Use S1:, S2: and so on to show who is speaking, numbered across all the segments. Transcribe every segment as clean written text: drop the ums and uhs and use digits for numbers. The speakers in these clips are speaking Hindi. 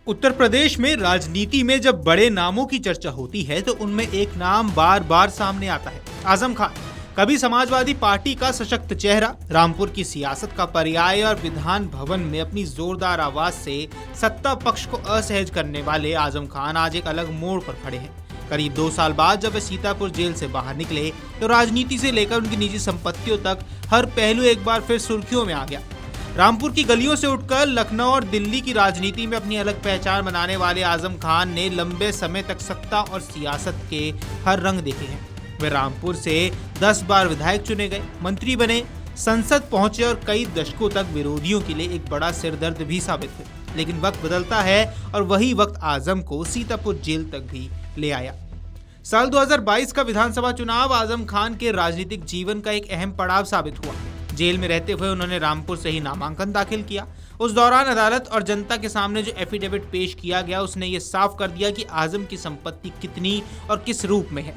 S1: उत्तर प्रदेश में राजनीति में जब बड़े नामों की चर्चा होती है तो उनमें एक नाम बार बार सामने आता है, आजम खान। कभी समाजवादी पार्टी का सशक्त चेहरा, रामपुर की सियासत का पर्याय और विधान भवन में अपनी जोरदार आवाज से सत्ता पक्ष को असहज करने वाले आजम खान आज एक अलग मोड़ पर खड़े हैं। करीब 2 साल बाद जब वे सीतापुर जेल से बाहर निकले तो राजनीति से लेकर उनकी निजी संपत्तियों तक हर पहलू एक बार फिर सुर्खियों में आ गया। रामपुर की गलियों से उठकर लखनऊ और दिल्ली की राजनीति में अपनी अलग पहचान बनाने वाले आजम खान ने लंबे समय तक सत्ता और सियासत के हर रंग देखे हैं। वे रामपुर से 10 बार विधायक चुने गए, मंत्री बने, संसद पहुंचे और कई दशकों तक विरोधियों के लिए एक बड़ा सिरदर्द भी साबित हुए। लेकिन वक्त बदलता है और वही वक्त आजम को सीतापुर जेल तक भी ले आया। साल 2022 का विधानसभा चुनाव आजम खान के राजनीतिक जीवन का एक अहम पड़ाव साबित हुआ। जेल में रहते हुए उन्होंने रामपुर से ही नामांकन दाखिल किया। उस दौरान अदालत और जनता के सामने जो एफिडेविट पेश किया गया उसने ये साफ कर दिया कि आजम की संपत्ति कितनी और किस रूप में है।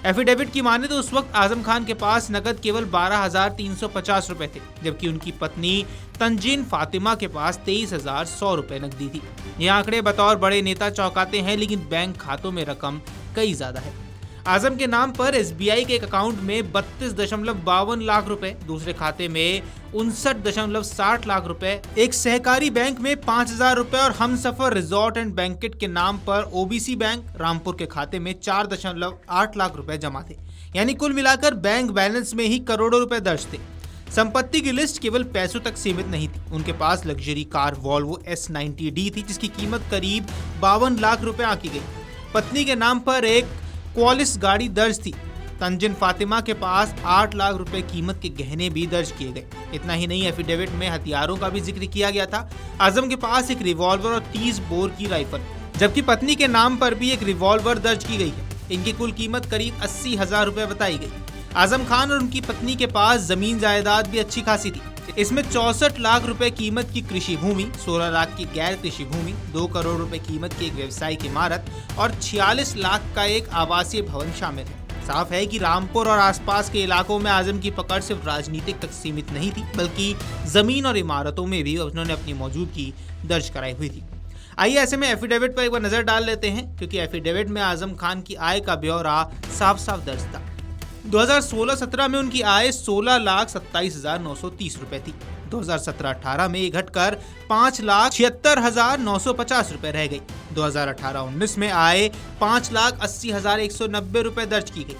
S1: एफिडेविट की माने तो उस वक्त आजम खान के पास नकद केवल 12,350 रुपए थे, जबकि उनकी पत्नी तंजीन फातिमा के पास 23,100 रुपए नकदी थी। ये आंकड़े बतौर बड़े नेता चौंकाते हैं, लेकिन बैंक खातों में रकम कई ज्यादा है। आजम के नाम पर एसबीआई के एक अकाउंट में 32.52 लाख रुपए, दूसरे खाते में 59.60 लाख रुपए, एक सहकारी बैंक में 5,000 रुपए और हमसफर रिजॉर्ट एंड बैंकेट के नाम पर ओबीसी बैंक रामपुर के खाते में 4.8 लाख रुपए जमा थे। यानी कुल मिलाकर बैंक बैलेंस में ही करोड़ों रुपए दर्ज थे। संपत्ति की लिस्ट केवल पैसों तक सीमित नहीं थी। उनके पास लग्जरी कार वॉल्वो S90D थी, जिसकी कीमत करीब 52 लाख रुपए आंकी गई। पत्नी के नाम पर एक क्वालिस गाड़ी दर्ज थी। तंजीन फातिमा के पास 8 लाख रुपए कीमत के गहने भी दर्ज किए गए। इतना ही नहीं, एफिडेविट में हथियारों का भी जिक्र किया गया था। आजम के पास एक रिवॉल्वर और 30 बोर की राइफल, जबकि पत्नी के नाम पर भी एक रिवॉल्वर दर्ज की गई है। इनकी कुल कीमत करीब 80,000 रुपए बताई गई। आजम खान और उनकी पत्नी के पास जमीन जायदाद भी अच्छी खासी थी। इसमें 64 लाख रुपए कीमत की कृषि भूमि, 16 लाख की गैर कृषि भूमि, 2 करोड़ रुपए कीमत की एक व्यवसायिक इमारत और 46 लाख का एक आवासीय भवन शामिल है। साफ है कि रामपुर और आसपास के इलाकों में आजम की पकड़ सिर्फ राजनीतिक तक सीमित नहीं थी, बल्कि जमीन और इमारतों में भी उन्होंने अपनी मौजूदगी दर्ज कराई हुई थी। आइए ऐसे में एफिडेविट पर एक बार नजर डाल लेते हैं, क्योंकि एफिडेविट में आजम खान की आय का ब्यौरा साफ साफ दर्ज था। 2016-17 में उनकी आय 16,27,930 रुपए थी। 2017-18 में ये घटकर 5,76,950 रुपए रह गई। 2018-19 में आय 5,80,190 रुपए दर्ज की गई।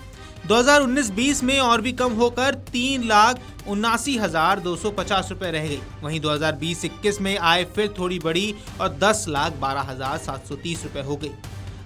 S1: 2019-20 में और भी कम होकर 3,79,250 रुपए रह गई। वहीं 2020-21 में आय फिर थोड़ी बढ़ी और 10,12,730 रुपए हो गई।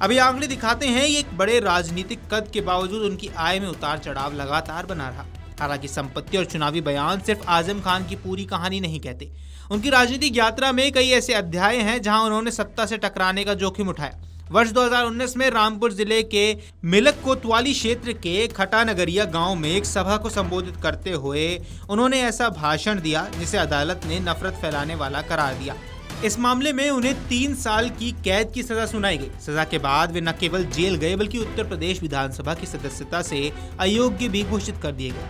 S1: अब ये आंकड़े दिखाते हैं ये एक बड़े राजनीतिक कद के बावजूद उनकी आय में उतार चढ़ाव लगातार बना रहा। हालांकि संपत्ति और चुनावी बयान सिर्फ आजम खान की पूरी कहानी नहीं कहते। उनकी राजनीतिक यात्रा में कई ऐसे अध्याय हैं जहां उन्होंने सत्ता से टकराने का जोखिम उठाया। वर्ष 2019 में रामपुर जिले के मिलक कोतवाली क्षेत्र के खटा नगरिया गांव में एक सभा को संबोधित करते हुए उन्होंने ऐसा भाषण दिया जिसे अदालत ने नफरत फैलाने वाला करार दिया। इस मामले में उन्हें 3 साल की कैद की सजा सुनाई गई। सजा के बाद वे न केवल जेल गए बल्कि उत्तर प्रदेश विधानसभा की सदस्यता से अयोग्य भी घोषित कर दिए गए।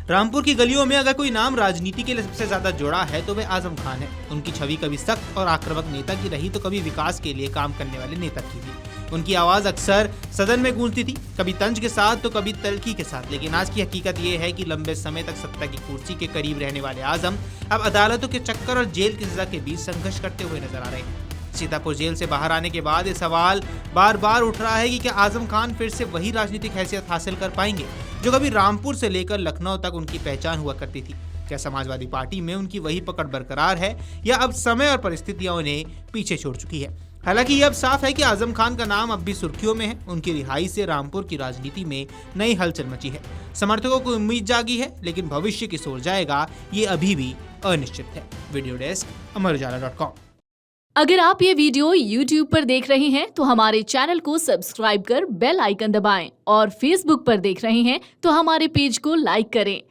S1: रामपुर की गलियों में अगर कोई नाम राजनीति के लिए सबसे ज्यादा जुड़ा है तो वे आजम खान है। उनकी छवि कभी सख्त और आक्रामक नेता की रही तो कभी विकास के लिए काम करने वाले नेता की भी। उनकी आवाज अक्सर सदन में गूंजती थी, कभी तंज के साथ तो कभी तल्खी के साथ। लेकिन आज की हकीकत यह है कि लंबे समय तक सत्ता की कुर्सी के करीब रहने वाले आजम अब अदालतों के चक्कर और जेल की सजा के बीच संघर्ष करते हुए नजर आ रहे हैं। सीतापुर जेल से बाहर आने के बाद ये सवाल बार बार उठ रहा है कि क्या आजम खान फिर से वही राजनीतिक हैसियत हासिल कर पाएंगे जो कभी रामपुर से लेकर लखनऊ तक उनकी पहचान हुआ करती थी। क्या समाजवादी पार्टी में उनकी वही पकड़ बरकरार है या अब समय और परिस्थितियां उन्हें पीछे छोड़ चुकी है। हालांकि ये अब साफ है कि आजम खान का नाम अब भी सुर्खियों में है। उनकी रिहाई से रामपुर की राजनीति में नई हलचल मची है। समर्थकों को उम्मीद जागी है, लेकिन भविष्य किस ओर जाएगा ये अभी भी अनिश्चित है। वीडियो डेस्क अमरउजाला.com।
S2: अगर आप ये वीडियो YouTube पर देख रहे हैं तो हमारे चैनल को सब्सक्राइब कर बेल आइकन दबाएं और Facebook पर देख रहे हैं तो हमारे पेज को लाइक करें।